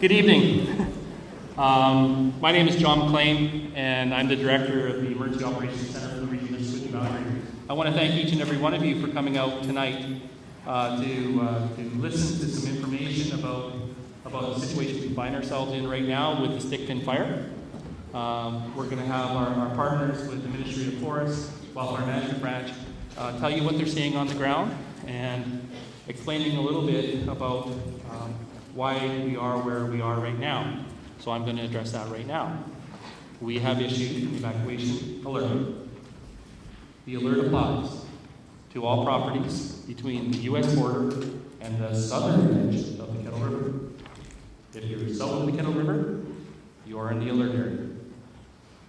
Good evening. My name is John McLean, and I'm the Director of the Emergency Operations Center for the region of Switch Valley. I want to thank each and every one of you for coming out tonight to listen to some information about the situation we find ourselves in right now with the stick pin fire. We're going to have our partners with the Ministry of Forests, Wildfire Management Branch, tell you what they're seeing on the ground and explaining a little bit about why we are where we are right now. So I'm going to address that right now. We have issued an evacuation alert. The alert applies to all properties between the U.S. border and the southern edge of the Kettle River. If you're south of the Kettle River, you are in the alert area.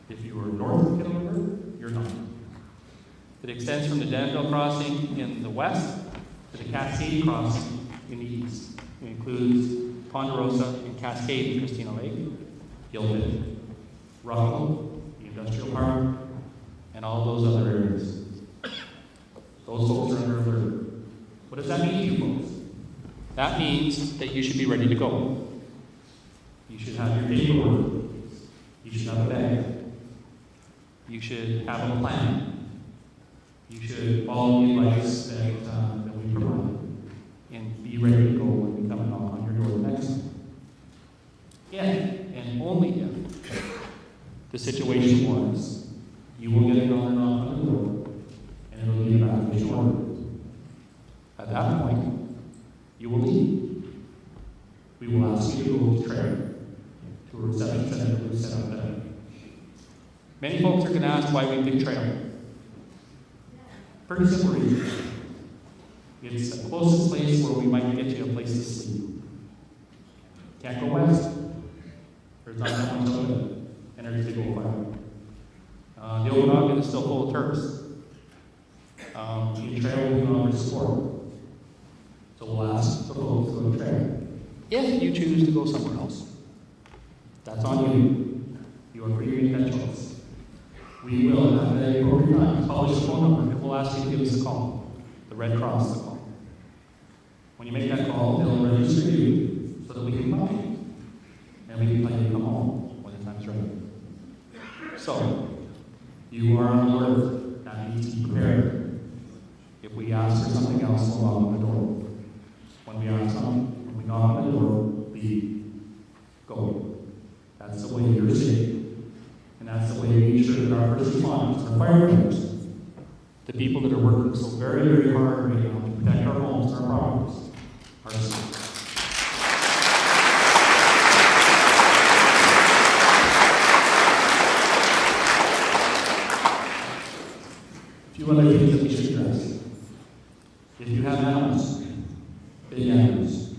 If you are north of the Kettle River, you're not. It extends from the Danville crossing in the west to the Cascade crossing in the east. It includes Ponderosa and Cascade and Christina Lake, Gilbert, Russell, the Industrial Park, and all those other areas. Those folks are under alert. What does that mean to you folks? That means that you should be ready to go. You should have your paperwork. You should have a bag. You should have a plan. You should follow the advice that we provide. And be ready to go when we come and knock on your door next time. If, and only if, the situation warrants, you will get a knock on the door, and it will be an evacuation order. At that point, you will leave. We will ask you to go to trailer, to a reception center that we set up there. Many folks are going to ask why we pick trailer. Pretty simple reason. It's the closest place where we might get you a place to sleep. Can't go west. There's not that much of it. And there's a big old fire. The Okanagan is still full of Turks. The trail will be on support. So we'll ask the folks to go to trail. If you choose to go somewhere else, that's on you. You are free to make that choice. We will, at the appropriate time, publish a phone number, and we'll ask you to give us a call. The Red Cross will call. When you make that call, they'll register you so that we can call you. And we can tell you to come home when the time's right. So, you are on alert. That means be prepared. If we ask for something else, we'll knock on the door. When we ask something, when we knock on the door, leave. Go. That's the way you're safe. And that's the way we ensure that our first responders, our firefighters, the people that are working so very, very hard right now to protect our homes and our properties, are safe. A few other things that we should address. If you have animals, big animals,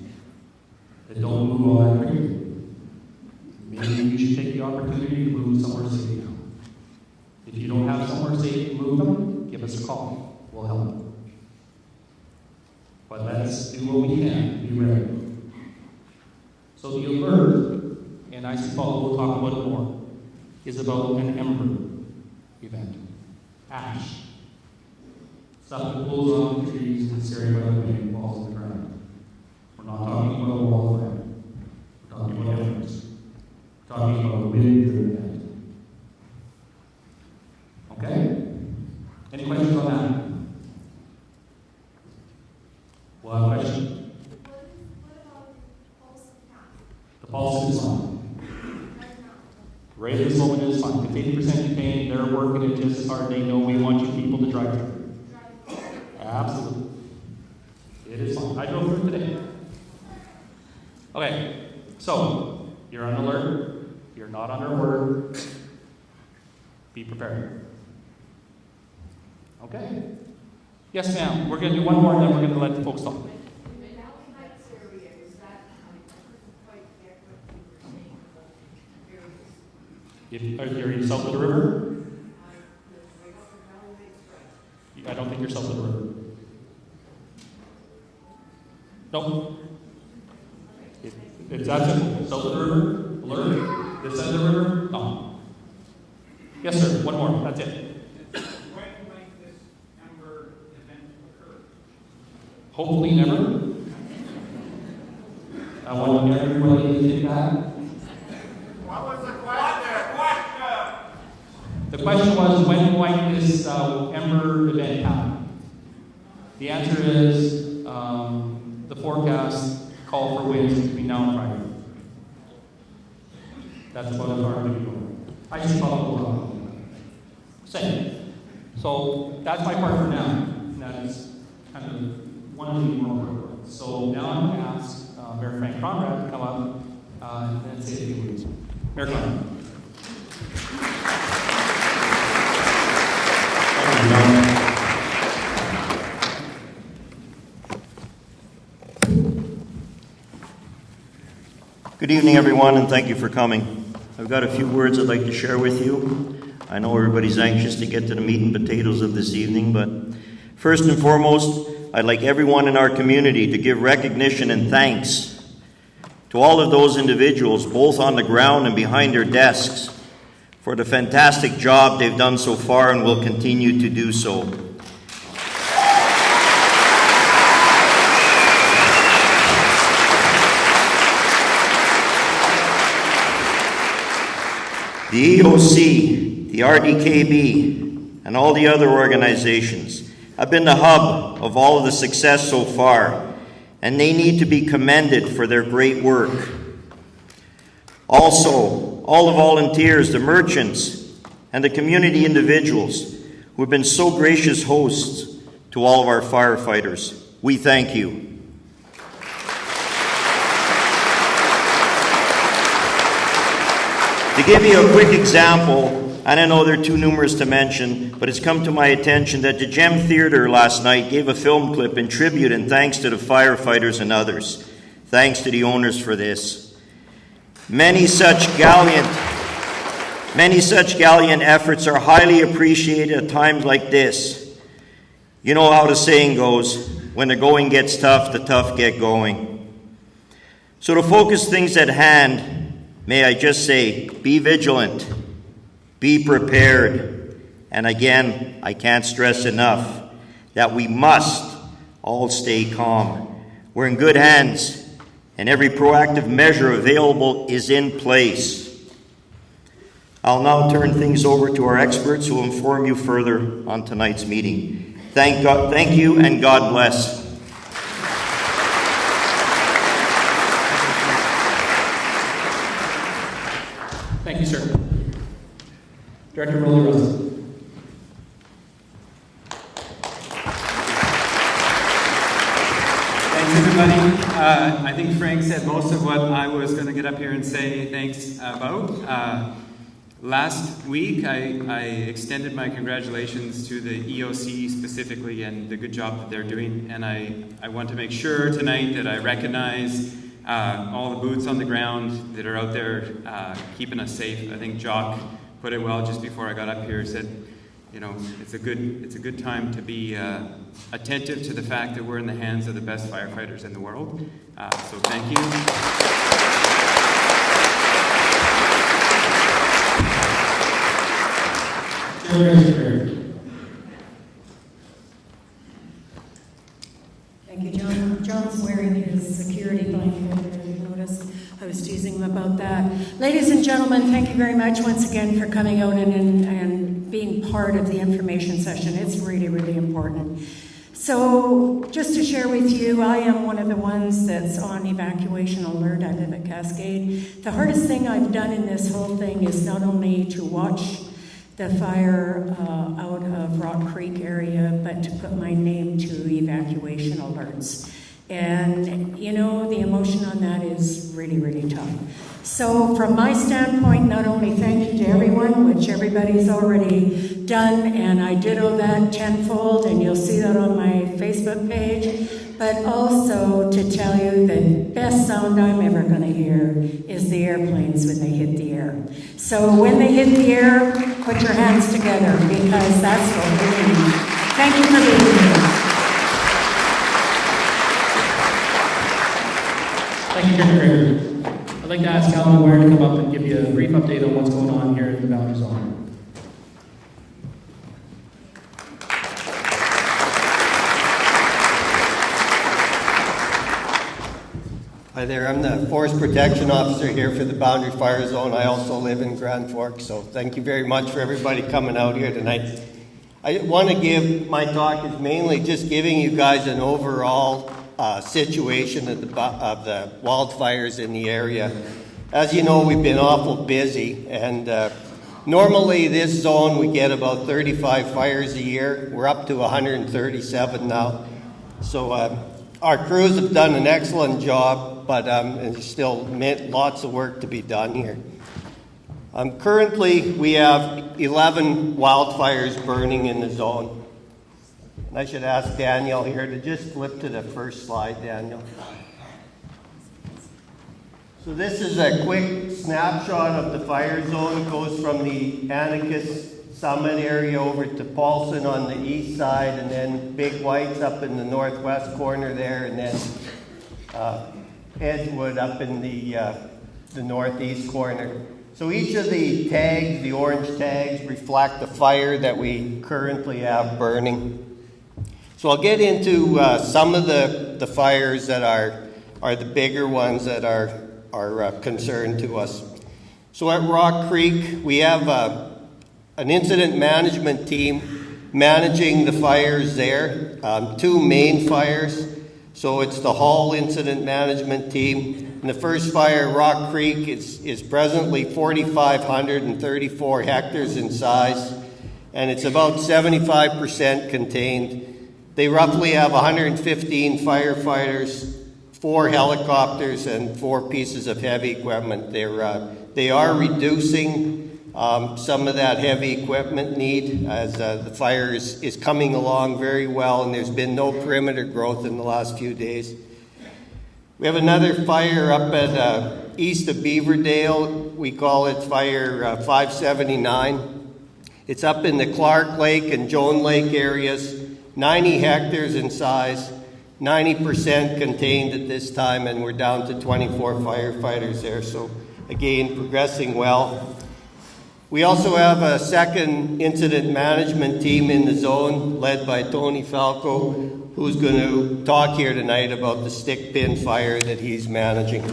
that don't move all that quickly, maybe you should take the opportunity to move somewhere safe now. If you don't have somewhere safe to move them, give us a call. We'll help. But let's do what we can to be ready. So the alert, and I suppose we'll talk about it more, is about an ember event. Ash. Stuff that blows off the trees and is carried by the wind and falls on the ground. We're not talking about wildfire. We're talking about embers. We're talking about a wind-driven event. Okay? Any questions on that? We'll have a question. The pulse is on. Right at this moment it is fine. If 80% you pain, they're working it just as hard. They know we want you people to drive through. Absolutely. It is fine. I drove through today. Okay, so you're on alert. You're not under order. Be prepared. Okay? Yes, ma'am. We're going to do one more, and then we're going to let the folks talk. Are you south of the river? I don't think you're south of the river. Nope. It's that simple. South of the river, alert. This side of the river, no. Yes, sir. One more. That's it. When might this ember event occur? Hopefully never. want everybody to take that. What was the question? The question was, when might this Ember event happen? The answer is the forecast call for winds between now and Friday. That's about as far as we go. I should follow Same. So that's my part for now. And that is kind of one of the more important ones. So now I'm going to ask Mayor Frank Conrad to come up and say a few words. Mayor Conrad. Good evening, everyone, and thank you for coming. I've got a few words I'd like to share with you. I know everybody's anxious to get to the meat and potatoes of this evening, but first and foremost, I'd like everyone in our community to give recognition and thanks to all of those individuals, both on the ground and behind their desks, for the fantastic job they've done so far and will continue to do so. The EOC, the RDKB, and all the other organizations have been the hub of all of the success so far, and they need to be commended for their great work. Also, all the volunteers, the merchants, and the community individuals who have been so gracious hosts to all of our firefighters, we thank you. To give you a quick example, and I know they're too numerous to mention, but it's come to my attention that the Gem Theatre last night gave a film clip in tribute and thanks to the firefighters and others. Thanks to the owners for this. Many such gallant efforts are highly appreciated at times like this. You know how the saying goes, when the going gets tough, the tough get going. So to focus things at hand, may I just say, be vigilant, be prepared, and again, I can't stress enough that we must all stay calm. We're in good hands, and every proactive measure available is in place. I'll now turn things over to our experts who will inform you further on tonight's meeting. Thank you, and God bless. Thank you, sir. Director Rolly Russell. Thanks, everybody. I think Frank said most of what I was going to get up here and say thanks about. Last week, I extended my congratulations to the EOC specifically and the good job that they're doing. And I want to make sure tonight that I recognize all the boots on the ground that are out there keeping us safe. I think Jock put it well just before I got up here. Said, you know, it's a good time to be attentive to the fact that we're in the hands of the best firefighters in the world. So thank you. Thank you, John. John's wearing his security blanket there, you noticed. I was teasing him about that. Ladies and gentlemen, thank you very much once again for coming out and being part of the information session. It's really, really important. So, just to share with you, I am one of the ones that's on Evacuation Alert. I live at Cascade. The hardest thing I've done in this whole thing is not only to watch the fire out of Rock Creek area, but to put my name to evacuation alerts. And, you know, the emotion on that is really, really tough. So from my standpoint, not only thank you to everyone, which everybody's already done, and I ditto that tenfold, and you'll see that on my Facebook page, but also to tell you the best sound I'm ever going to hear is the airplanes when they hit the air. So when they hit the air, put your hands together, because that's what we need. Thank you for being here. Thank you, Director. I'd like to ask Alan Ware to come up and give you a brief update on what's going on here in the Valley Zone. Hi there, I'm the Forest Protection Officer here for the Boundary Fire Zone. I also live in Grand Forks, so thank you very much for everybody coming out here tonight. I want to give, my talk is mainly just giving you guys an overall situation of the wildfires in the area. As you know, we've been awful busy, and normally this zone we get about 35 fires a year. We're up to 137 now. So our crews have done an excellent job, but there's still lots of work to be done here. Currently, we have 11 wildfires burning in the zone. And I should ask Daniel here to just flip to the first slide, Daniel. So this is a quick snapshot of the fire zone. It goes from the Anarchist Summit area over to Paulson on the east side, and then Big White's up in the northwest corner there, and then Edgewood up in the northeast corner. So each of the tags, the orange tags, reflect the fire that we currently have burning. So I'll get into some of the fires that are the bigger ones that are concern to us. So at Rock Creek, we have an incident management team managing the fires there. Two main fires. So it's the Hall Incident Management Team. And the first fire, Rock Creek, is presently 4,534 hectares in size, and it's about 75% contained. They roughly have 115 firefighters, 4 helicopters, and 4 pieces of heavy equipment. They are reducing some of that heavy equipment need as the fire is coming along very well, and there's been no perimeter growth in the last few days. We have another fire up at east of Beaverdale. We call it Fire 579. It's up in the Clark Lake and Joan Lake areas, 90 hectares in size, 90% contained at this time, and we're down to 24 firefighters there. So again, progressing well. We also have a second incident management team in the zone led by Tony Falco, who's going to talk here tonight about the stick pin fire that he's managing.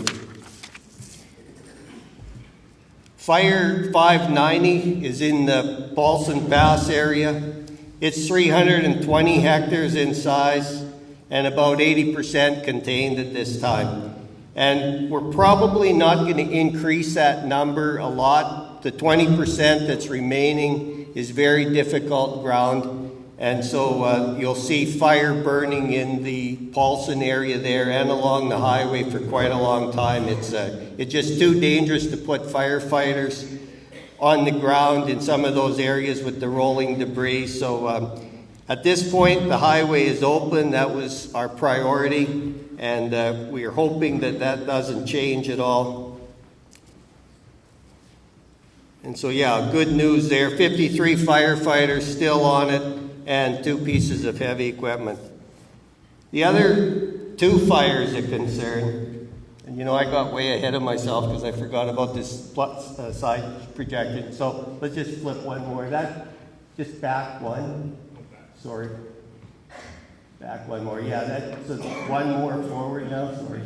Fire 590 is in the Paulson Pass area. It's 320 hectares in size and about 80% contained at this time. And we're probably not going to increase that number a lot. The 20% that's remaining is very difficult ground. And so you'll see fire burning in the Paulson area there and along the highway for quite a long time. It's just too dangerous to put firefighters on the ground in some of those areas with the rolling debris. So at this point, the highway is open. That was our priority, and we are hoping that that doesn't change at all. And so, yeah, good news there. 53 firefighters still on it, and 2 pieces of heavy equipment. The other 2 fires of concern, and you know, I got way ahead of myself because I forgot about this side projection. So let's just flip one more. That, just back one. Sorry. Back one more. Yeah, that's one more forward now. Sorry.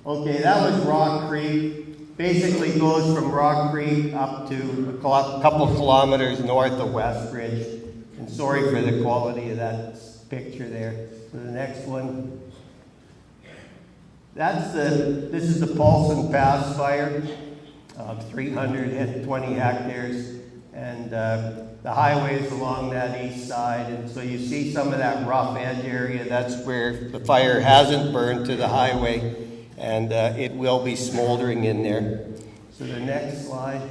Okay, that was Rock Creek. Basically goes from Rock Creek up to a couple kilometers north of Westridge. And sorry for the quality of that picture there. So the next one. This is the Paulson Pass fire of 320 hectares. And the highway is along that east side. And so you see some of that rough edge area. That's where the fire hasn't burned to the highway. And it will be smoldering in there. So the next slide.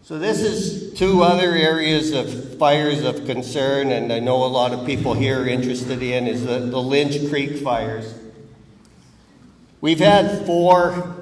So this is 2 other areas of fires of concern, and I know a lot of people here are interested in, is the Lynch Creek fires. We've had 4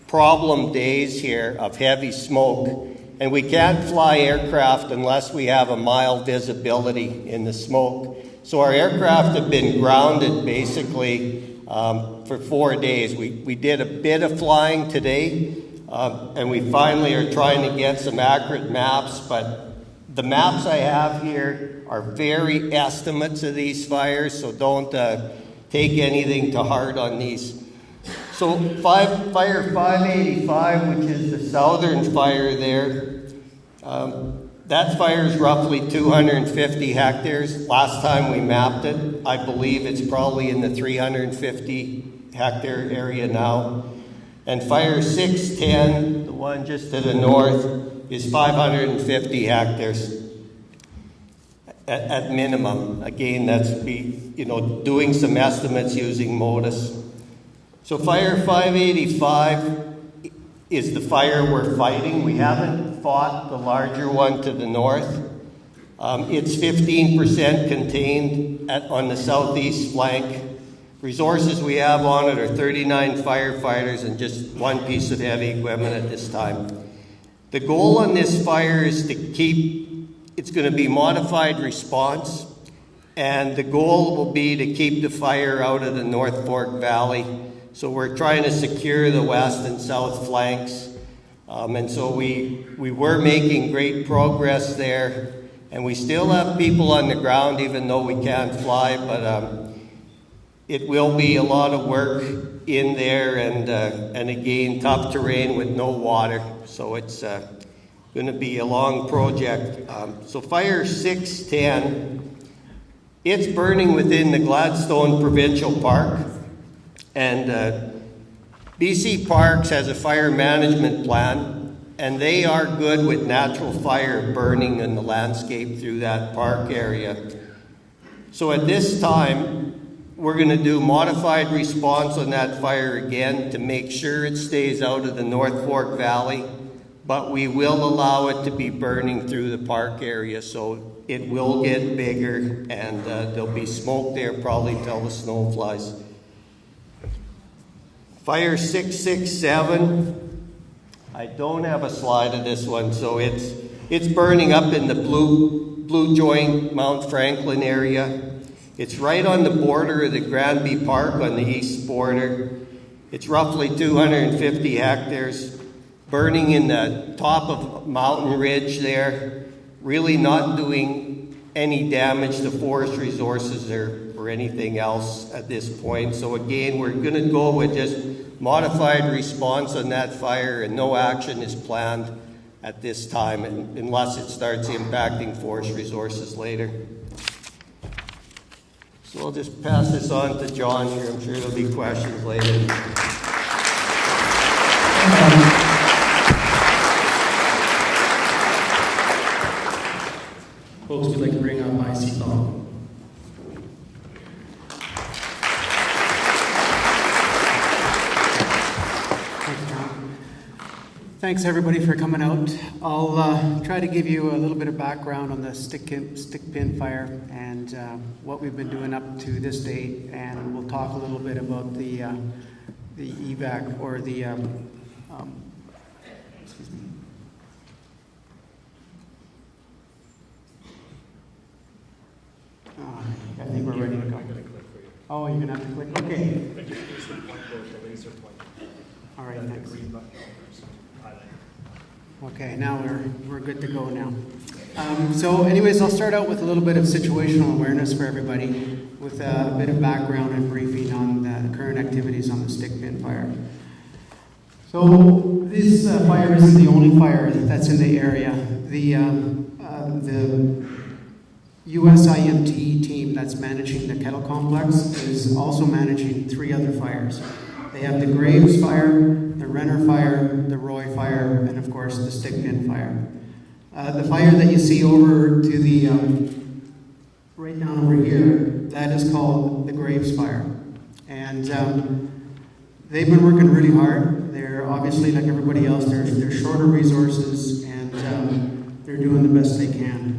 problem days here of heavy smoke, and we can't fly aircraft unless we have a mile visibility in the smoke. So our aircraft have been grounded basically for 4 days. We did a bit of flying today, and we finally are trying to get some accurate maps, but the maps I have here are very estimates of these fires, so don't take anything to heart on these. So fire 585, which is the southern fire there, that fire is roughly 250 hectares. Last time we mapped it, I believe it's probably in the 350 hectare area now. And fire 610, the one just to the north, is 550 hectares at minimum. Again, that's doing some estimates using MODIS. So fire 585 is the fire we're fighting. We haven't fought the larger one to the north. It's 15% contained on the southeast flank. Resources we have on it are 39 firefighters and just one piece of heavy equipment at this time. The goal on this fire is to it's going to be modified response, and the goal will be to keep the fire out of the North Fork Valley. So we're trying to secure the west and south flanks. And so we were making great progress there, and we still have people on the ground even though we can't fly, but it will be a lot of work in there, and again, tough terrain with no water. So it's going to be a long project. So fire 610, it's burning within the Gladstone Provincial Park. And BC Parks has a fire management plan, and they are good with natural fire burning in the landscape through that park area. So at this time, we're going to do modified response on that fire again to make sure it stays out of the North Fork Valley, but we will allow it to be burning through the park area, so it will get bigger, and there'll be smoke there probably till the snow flies. Fire 667, I don't have a slide of this one, so it's burning up in the Blue Joint, Mount Franklin area. It's right on the border of the Granby Park on the east border. It's roughly 250 hectares, burning in the top of Mountain Ridge there, really not doing any damage to forest resources or anything else at this point. So again, we're going to go with just modified response on that fire, and no action is planned at this time unless it starts impacting forest resources later. So I'll just pass this on to John here. I'm sure there'll be questions later. Folks, we'd like to bring up IC Thom. Thanks everybody for coming out. I'll try to give you a little bit of background on the stick pin fire and what we've been doing up to this date, and we'll talk a little bit about the evac or the excuse me. I think we're ready to go. Oh, you're gonna have to click. Okay. All right. Thanks. Okay, now we're good to go now. So anyways, I'll start out with a little bit of situational awareness for everybody with a bit of background and briefing on the current activities on the stick pin fire. So this fire isn't the only fire that's in the area. The USIMT team that's managing the Kettle Complex is also managing 3 other fires. They have the Graves fire, the Renner fire, the Roy fire, and of course the stick pin fire. The fire that you see over to the right down over here, that is called the Graves fire. And they've been working really hard. They're obviously, like everybody else, they're shorter resources, and they're doing the best they can.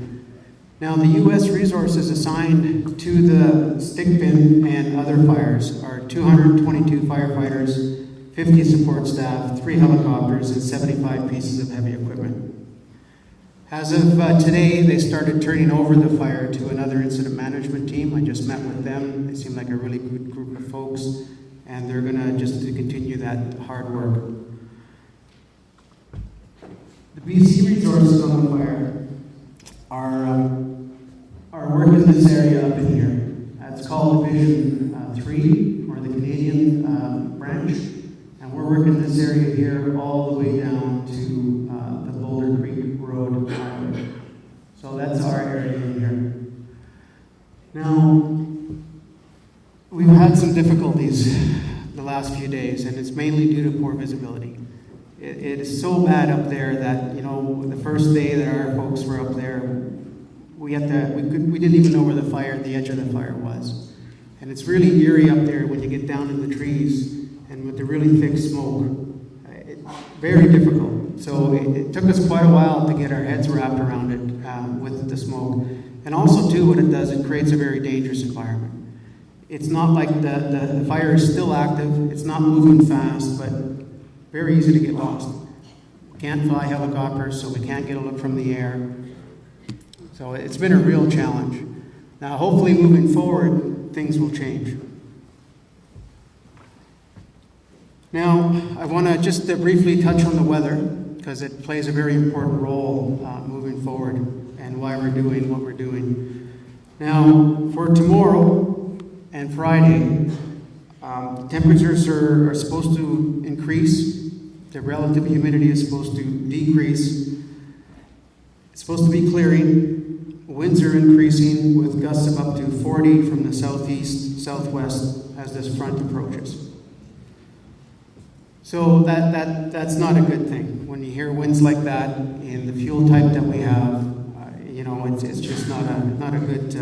Now, the U.S. resources assigned to the stick pin and other fires are 222 firefighters, 50 support staff, 3 helicopters, and 75 pieces of heavy equipment. As of today, they started turning over the fire to another incident management team. I just met with them. They seem like a really good group of folks, and they're going to just continue that hard work. The BC resources on the fire are working this area up in here. It's called Division 3, or the Canadian branch. work in this area here all the way down to the Boulder Creek Road highway. So that's our area in here. Now, we've had some difficulties the last few days, and it's mainly due to poor visibility. It is so bad up there that, you know, the first day that our folks were up there, we didn't even know where the edge of the fire was. And it's really eerie up there when you get down in the trees and with the really thick smoke. Very difficult. So it took us quite a while to get our heads wrapped around it with the smoke. And also, too, what it does, it creates a very dangerous environment. It's not like the fire is still active, it's not moving fast, but very easy to get lost. We can't fly helicopters, so we can't get a look from the air. So it's been a real challenge. Now, hopefully, moving forward, things will change. Now, I want to just briefly touch on the weather, because it plays a very important role moving forward and why we're doing what we're doing. Now, for tomorrow and Friday, temperatures are supposed to increase. The relative humidity is supposed to decrease. It's supposed to be clearing. Winds are increasing with gusts of up to 40 from the southeast, southwest as this front approaches. So that's not a good thing. When you hear winds like that in the fuel type that we have, it's just not a good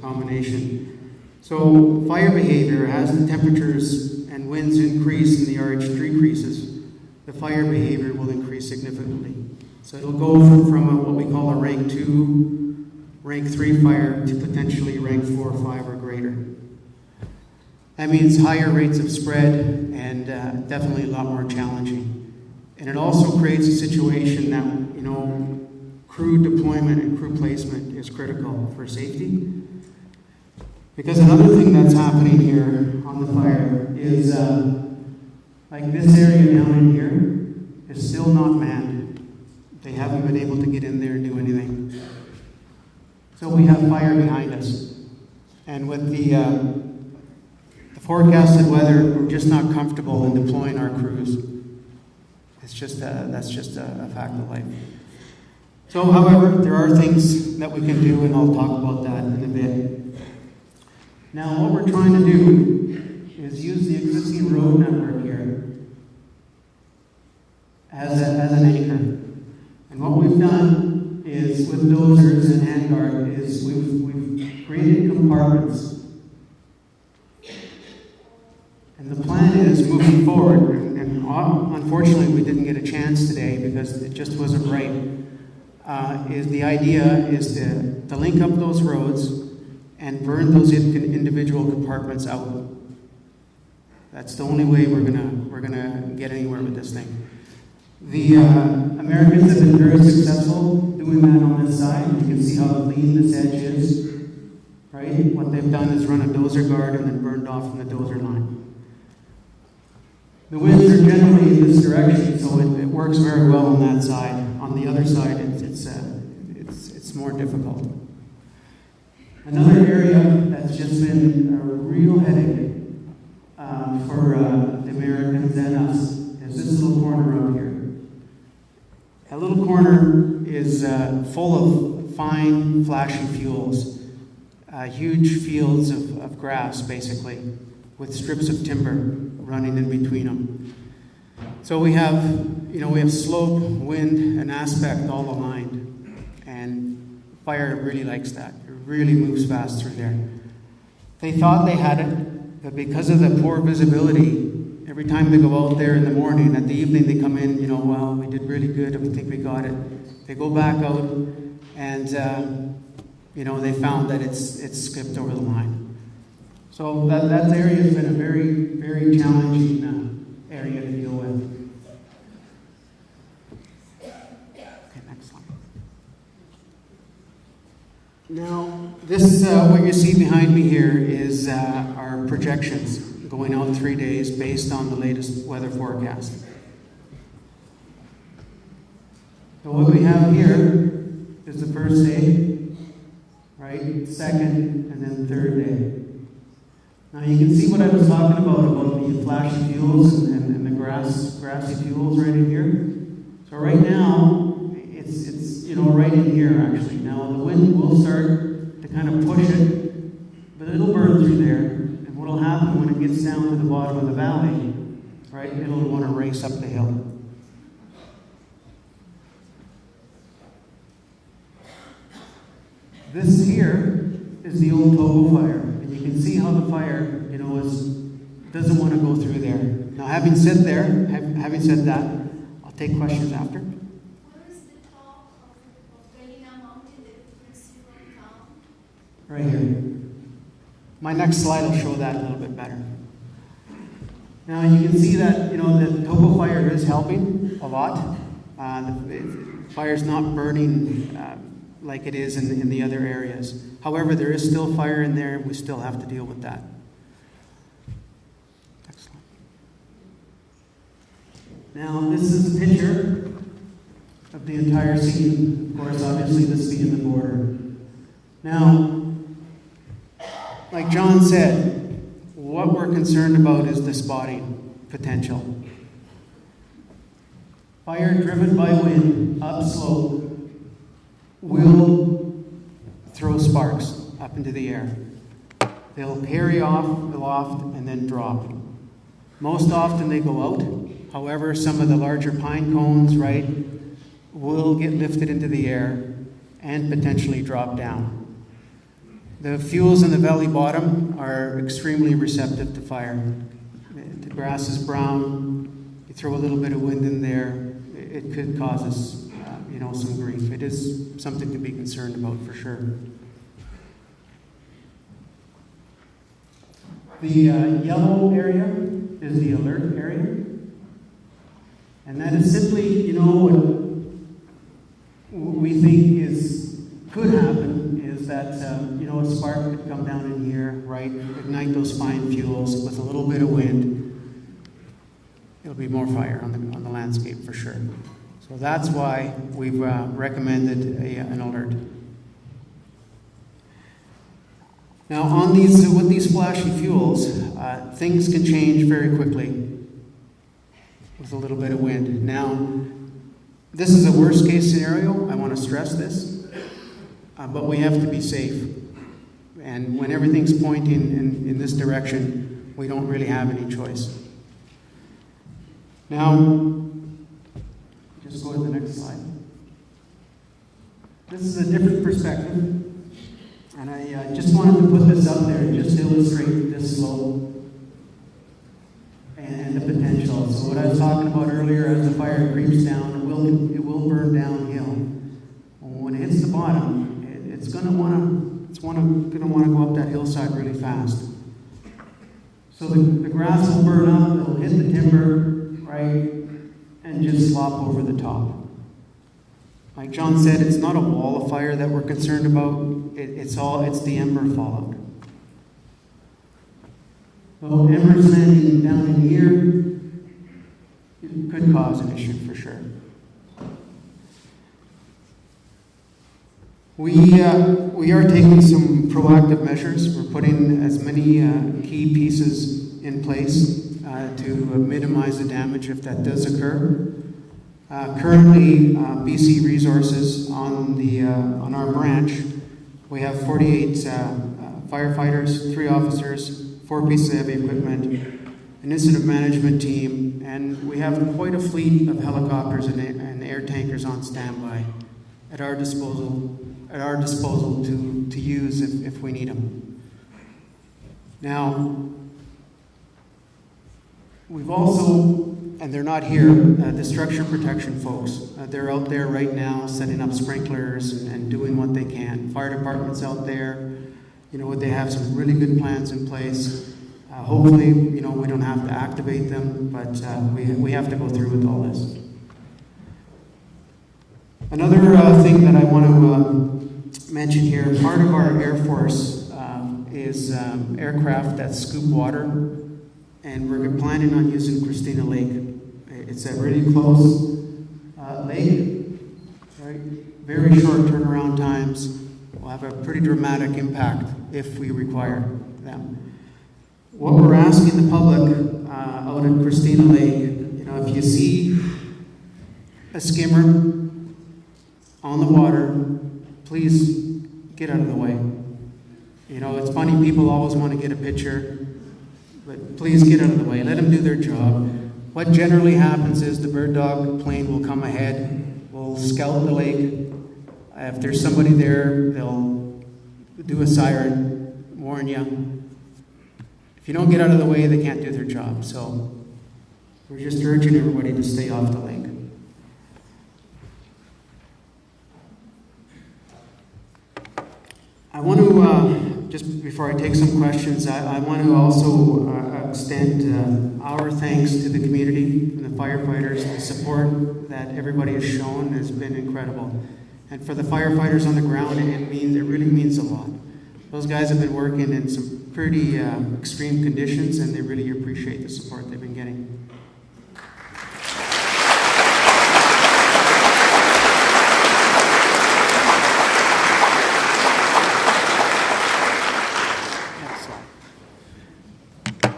combination. So fire behavior, as the temperatures and winds increase and the RH decreases, the fire behavior will increase significantly. So it'll go from what we call a rank 2, rank 3 fire to potentially rank 4 or 5 or greater. That means higher rates of spread and definitely a lot more challenging. And it also creates a situation that, crew deployment and crew placement is critical for safety. Because another thing that's happening here on the fire is, like this area down in here is still not manned. They haven't been able to get in there and do anything. So we have fire behind us. And with the forecasted weather, we're just not comfortable in deploying our crews. That's just a fact of life. So, however, there are things that we can do, and I'll talk about that in a bit. Now, what we're trying to do is use the existing road network here as an anchor. And what we've done is, with dozers and handguard, is we've created compartments. And the plan is, moving forward, and unfortunately we didn't get a chance today because it just wasn't right, the idea is to link up those roads and burn those individual compartments out. That's the only way we're gonna get anywhere with this thing. The Americans have been very successful doing that on this side. You can see how clean this edge is, right? What they've done is run a dozer guard and then burned off from the dozer line. The winds are generally in this direction, so it works very well on that side. On the other side, it's more difficult. Another area that's just been a real headache for the Americans and us is this little corner up here. That little corner is full of fine, flashy fuels, huge fields of grass, basically, with strips of timber running in between them. So we have slope, wind, and aspect all aligned, and fire really likes that. It really moves fast through there. They thought they had it, but because of the poor visibility, every time they go out there in the morning, at the evening they come in, well, we did really good, we think we got it. They go back out, and they found that it's skipped over the line. So that area has been a very, very challenging area to deal with. Okay, next slide. Now, this what you see behind me here is our projections going out 3 days based on the latest weather forecast. So what we have here is the first day, right? Second, and then third day. Now you can see what I was talking about the flashy fuels and the grassy fuels right in here. So right now, it's right in here actually. Now the wind will start to kind of push it, but it'll burn through there. And what'll happen when it gets down to the bottom of the valley, right, it'll want to race up the hill. This here is the old Togo fire, and you can see how the fire, doesn't want to go through there. Now, having said that, I'll take questions after. Where is the top of Galena Mountain that brings you from town? Right here. My next slide will show that a little bit better. Now, you can see that, the Togo fire is helping a lot. The fire's not burning like it is in the other areas. However, there is still fire in there. We still have to deal with that. Next slide. Now, this is a picture of the entire scene. Of course, obviously, this being the border. Now, like John said, what we're concerned about is the spotting potential. Fire driven by wind, upslope, will throw sparks up into the air. They'll carry off aloft and then drop. Most often they go out. However, some of the larger pine cones, right, will get lifted into the air and potentially drop down. The fuels in the valley bottom are extremely receptive to fire. The grass is brown. You throw a little bit of wind in there, it could cause us some grief. It is something to be concerned about for sure. The yellow area is the alert area. And that is simply, what we think could happen is that, a spark could come down in here, right, ignite those fine fuels with a little bit of wind. It'll be more fire on the landscape for sure. So that's why we've recommended an alert. Now, with these flashy fuels, things can change very quickly with a little bit of wind. Now, this is a worst case scenario. I want to stress this, but we have to be safe. And when everything's pointing in this direction, we don't really have any choice. Now, just go to the next slide. This is a different perspective, and I just wanted to put this up there just to illustrate this slope and the potential. So what I was talking about earlier, as the fire creeps down, it will burn downhill. When it hits the bottom, it's going to want to go up that hillside really fast. So the grass will burn up, it'll hit the timber, right? And just slop over the top. Like John said, it's not a wall of fire that we're concerned about. It's the ember fallout. So embers landing down in here could cause an issue for sure. We are taking some proactive measures. We're putting as many key pieces in place to minimize the damage if that does occur. Currently, BC Resources on our branch, we have 48 firefighters, 3 officers, 4 pieces of heavy equipment, an incident management team, and we have quite a fleet of helicopters and air tankers on standby at our disposal to use if we need them. Now, we've also, and they're not here, the structure protection folks. They're out there right now setting up sprinklers and doing what they can. Fire department's out there. They have some really good plans in place. Hopefully, we don't have to activate them, but we have to go through with all this. Another thing that I want to mention here, part of our Air Force is aircraft that scoop water, and we're planning on using Christina Lake. It's a really close lake, right? Very short turnaround times. Will have a pretty dramatic impact if we require them. what we're asking the public out at Christina Lake, if you see a skimmer on the water, please get out of the way. It's funny, people always want to get a picture, but please get out of the way. Let them do their job. What generally happens is the bird dog plane will come ahead, will scout the lake. If there's somebody there, they'll do a siren, warn you. If you don't get out of the way, they can't do their job. So we're just urging everybody to stay off the lake. I want to, just before I take some questions, I want to also extend our thanks to the community, and the firefighters. The support that everybody has shown has been incredible. And for the firefighters on the ground, it really means a lot. Those guys have been working in some pretty extreme conditions, and they really appreciate the support they've been getting.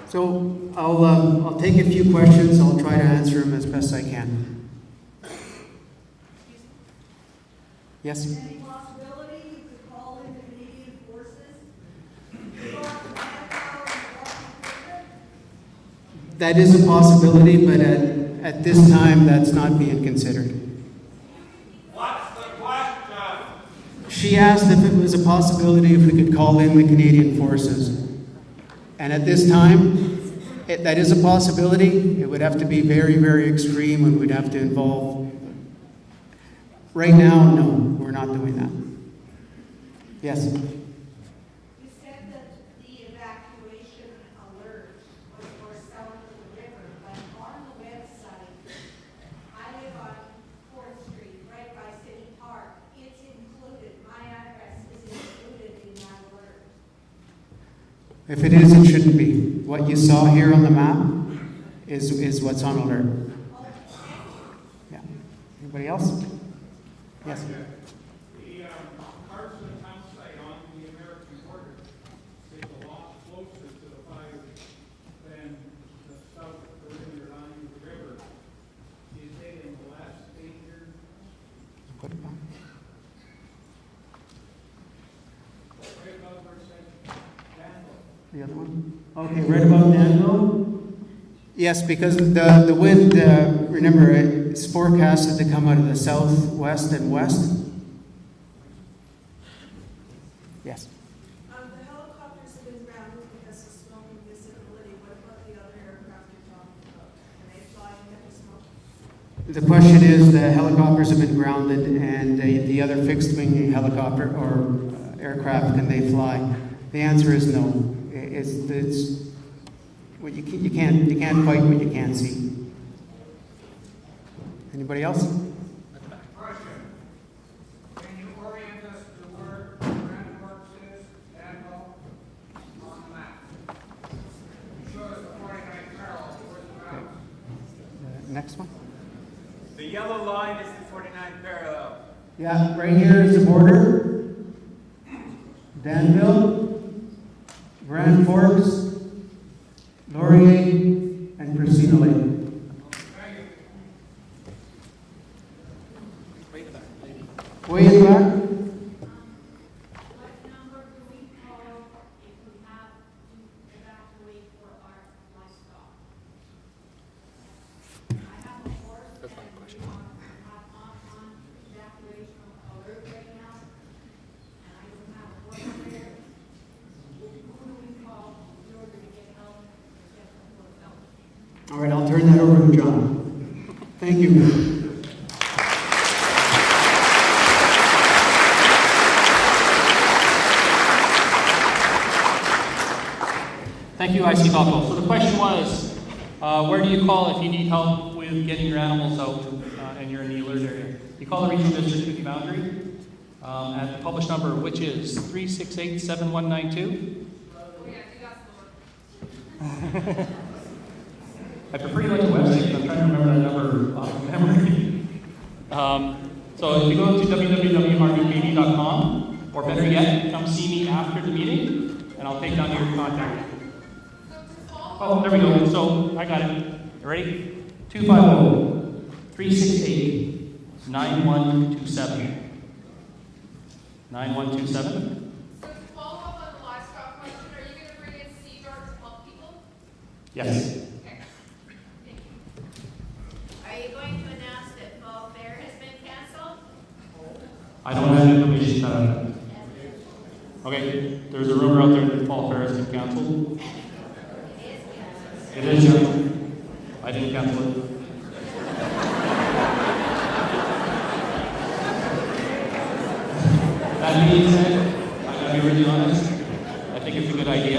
So I'll take a few questions. I'll try to answer them as best I can. Yes? Any possibility you could call in the Canadian forces? That is a possibility, but at this time, that's not being considered. What's the question? She asked if it was a possibility if we could call in the Canadian forces. And at this time, that is a possibility. It would have to be very, very extreme, and we'd have to involve. Right now, no, we're not doing that. Yes? You said that the evacuation alert was for south of the river, but on the website, I live on 4th Street, right by City Park. It's included. My address is included in that alert. If it is, it shouldn't be. What you saw here on the map is what's on alert. Yeah. Anybody else? Yes. The Carson campsite on the American border is a lot closer to the fire than the south perimeter line of the river. You say in the last 8 years? Put it back. Right about where it says Danville. The other one? Okay, right about Danville? Yes, because the wind, remember, it's forecasted to come out of the southwest and west. Yes. The helicopters have been grounded because of smoke and visibility. What about the other aircraft you're talking about? Can they fly and get the smoke? The question is, the helicopters have been grounded, and the other fixed-wing helicopter or aircraft, can they fly? The answer is no. It's well, you can't fight what you can't see. Anybody else? Question. Can you orient us to where Grand Works is, Danville, on the map? Show us the 49th parallel, where's the map? Next one. The yellow line is the 49th parallel. Yeah, right here is the border. Danville, Grand Forks, Laurier, and Christina Lake. Way in the back. What number do we call if we have to evacuate for our livestock? I have a horse. That's not a question. On evacuation alert right now, and I don't have a horse there. Who do we call in order to get help, get the horse out? All right, I'll turn that over to John. Thank you. Thank you, IC Falco. So the question was, where do you call if you need help with getting your animals out and you're in the alert area? You call the regional district community boundary at the published number, which is 368-7192. I prefer you like the website because I'm trying to remember that number off of memory. So if you go to www.rvkb.com, or better yet, come see me after the meeting, and I'll take down your contact. So Oh, there we go. So I got it. Ready? 250-368-9127. 9127. So to follow up on the livestock question, are you going to bring in sea dogs to help people? Yes. Okay. Thank you. Are you going to announce that Fall Fair has been canceled? I don't have information about that. Okay, there's a rumor out there that Fall Fair has been canceled. It is canceled. I didn't cancel it. That being said, I gotta be really honest. I think it's a good idea.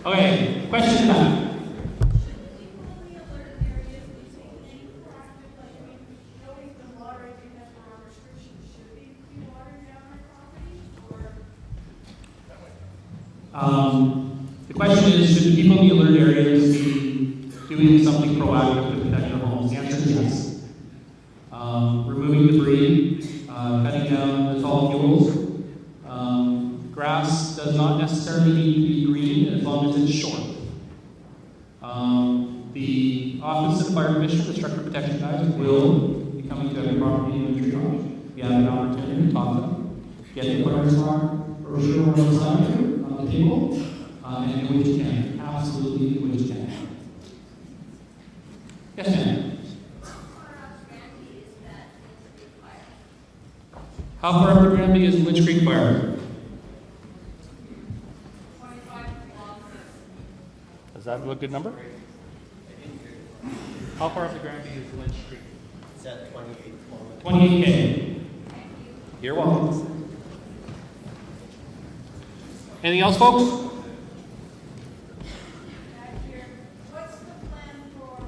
Okay, question now. The question is, should people in the alert areas be doing something proactive to protect their homes? The answer is yes. Removing debris, cutting down the tall fuels. Grass does not necessarily need to be green as long as it's short. The Office of Fire Commissioner, the Structure Protection guys, will be coming to every property in the triage. You have an opportunity to talk to them, get the fire alarm brochure on the table, and do what you can. Absolutely do what you can. Yes, ma'am. How far up the Granby is Lynch Creek Fire? 25 kilometers. Does that look a good number? How far up the Granby is Lynch Creek? It's at 28 kilometers. 28K. You're welcome. Anything else, folks? What's the plan for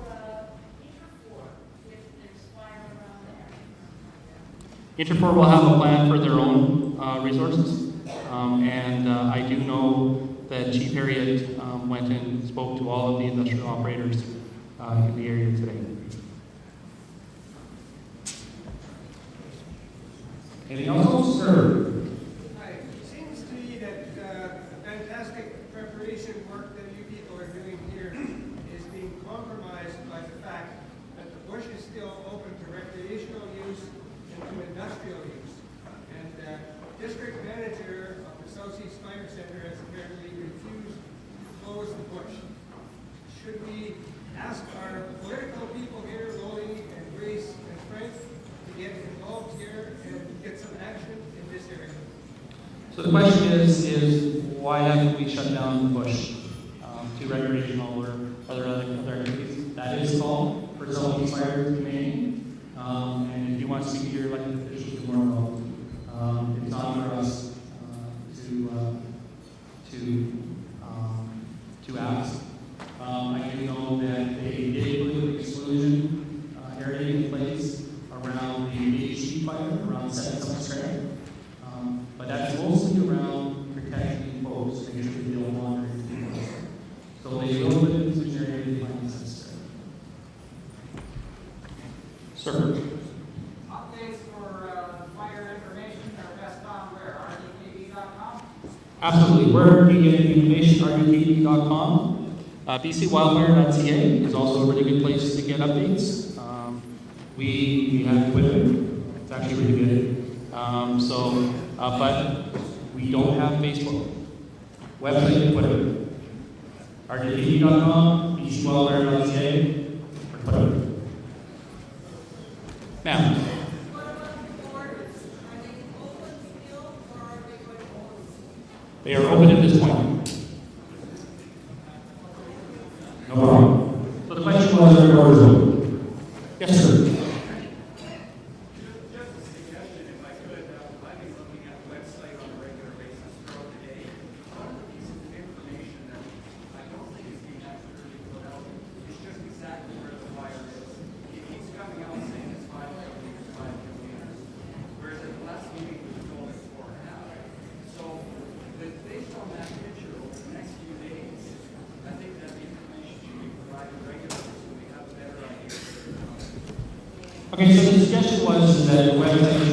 Interfor if there's fire around there? Interfor will have a plan for their own resources. And I do know that Chief Harriet went and spoke to all of the industrial operators in the area today. Anything else, sir? Hi. It seems to me that the fantastic preparation work that you people are doing here is being compromised by the fact that the bush is still open to recreational use and to industrial use. And district manager of the Southeast Fire Center has apparently refused to close the bush. Should we ask our political people here, Rolly and Grace and Frank, to get involved here and get some action in this area? So the question is why haven't we shut down the bush to recreational or other activities? That is called for Southeast Fire Committee. And if you want to speak to your elected officials, you're more welcome. It's not for us to ask. I do know that they did put an exclusion area in place around the BHC fire, around 7 Summer Strand. But that's mostly around protecting folks, making sure they don't wander into the forest. So they will put an exclusion area if they find necessary. Sir? Updates for fire information are best found where? RDKB.com? Absolutely. Where do you get the information? RDKB.com. BCWildfire.ca is also a really good place to get updates. We have Twitter. It's actually really good. But we don't have Facebook. Website and Twitter. RDKB.com, BCWildfire.ca, or Twitter. Now, they are open at this point. No problem. So the question was, are doors open? Yes, sir. Just a suggestion, if I could, I've been looking at the website on a regular basis throughout the day. One of the pieces of information that I don't think is being accurately put out is just exactly where the fire is. It keeps coming out saying it's 5 kilometers, 5 kilometers, whereas at the last meeting we were told it's 4.5. So, based on that picture over the next few days, I think that the information should be provided regularly so we have a better idea. Okay, so the suggestion was that the website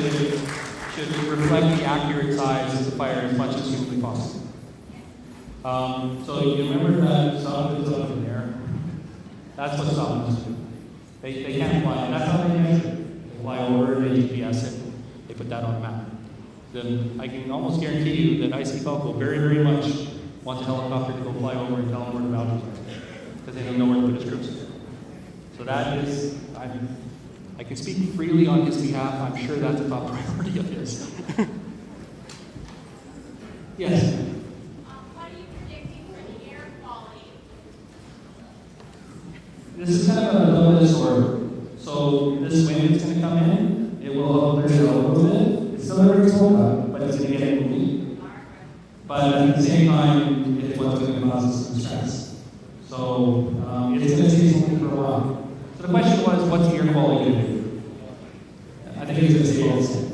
should reflect the accurate size of the fire as much as humanly possible. So you remember that sound that's up in there? That's what sound do. They can't fly. That's how they measure. They fly over, they GPS it, they put that on a map. Then I can almost guarantee you that IC Falco very, very much wants a helicopter to go fly over and tell them where the mountains are, because they don't know where to put his troops. So that is, I can speak freely on his behalf. I'm sure that's a top priority of his. Yes? What are you predicting for the air quality? This is kind of a double-edged sword. So this wind is going to come in. It will help clear it out a little bit. It's still going to smoke up, but it's going to get moving. But at the same time, it's what's going to cause us some stress. So it's going to stay smoking for a while. So the question was, what's the air quality going to do? I think it's going to stay all the same.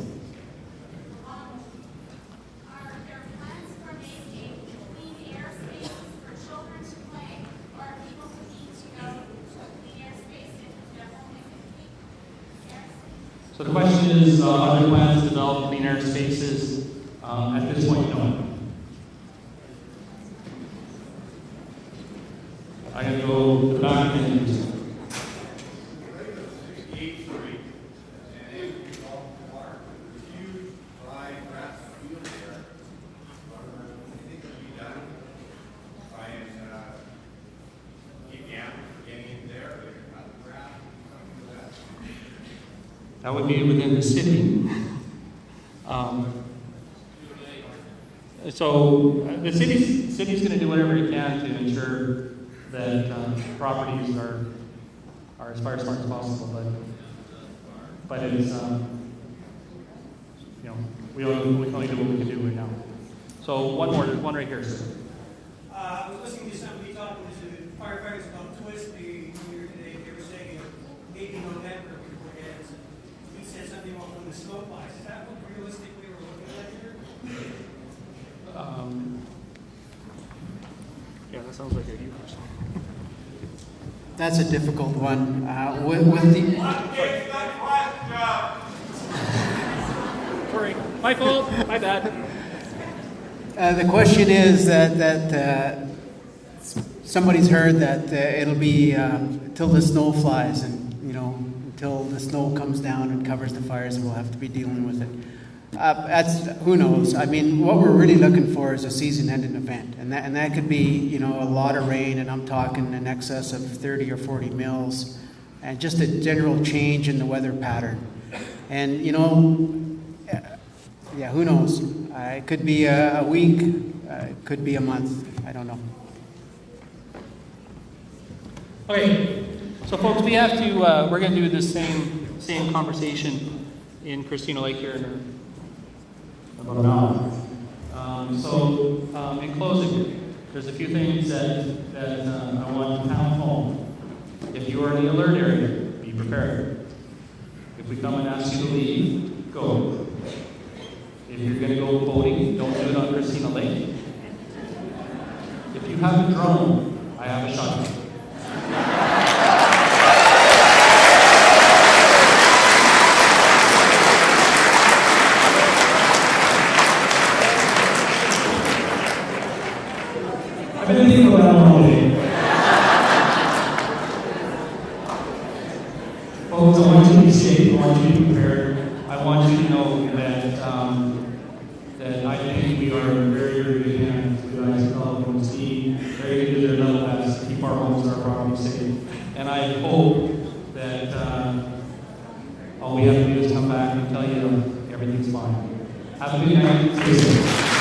Are there plans for making clean air spaces for children to play, or people who need to go to a clean air space if their home isn't clean air space? So the question is, are there plans to develop clean air spaces? At this point, no. I can go to the back and that would be within the city. So the city's going to do whatever it can to ensure that properties are as fire smart as possible. But it's we can only do what we can do right now. So one more, there's one right here, sir. I was listening to somebody talking to firefighters about twist. They were saying maybe November before it ends. He said something about when the snow flies. Is that what realistically we're looking at here? Yeah, that sounds like a you person. That's a difficult one. With the Sorry, my fault, my bad. the question is that somebody's heard that it'll be till the snow flies, and until the snow comes down and covers the fires, we'll have to be dealing with it. That's who knows. I mean, what we're really looking for is a season-ending event, and that could be a lot of rain, and I'm talking in excess of 30 or 40 mils, and just a general change in the weather pattern. And who knows? It could be a week, it could be a month. I don't know. Okay, so folks, we have to. We're going to do this same conversation in Christina Lake here in about an hour. In closing, there's a few things that I want to pound home. If you are in the alert area, be prepared. If we come and ask you to leave, go. If you're going to go boating, don't do it on Christina Lake. If you have a drone, I have a shotgun. I've been thinking about that all day. Folks, I want you to be safe. I want you to be prepared. I want you to know that that I think we are in very, very good hands with IC Telephone's team. They're going to do their level best to keep our homes and our property safe. And I hope that all we have to do is come back and tell you everything's fine. Have a good night. Stay safe.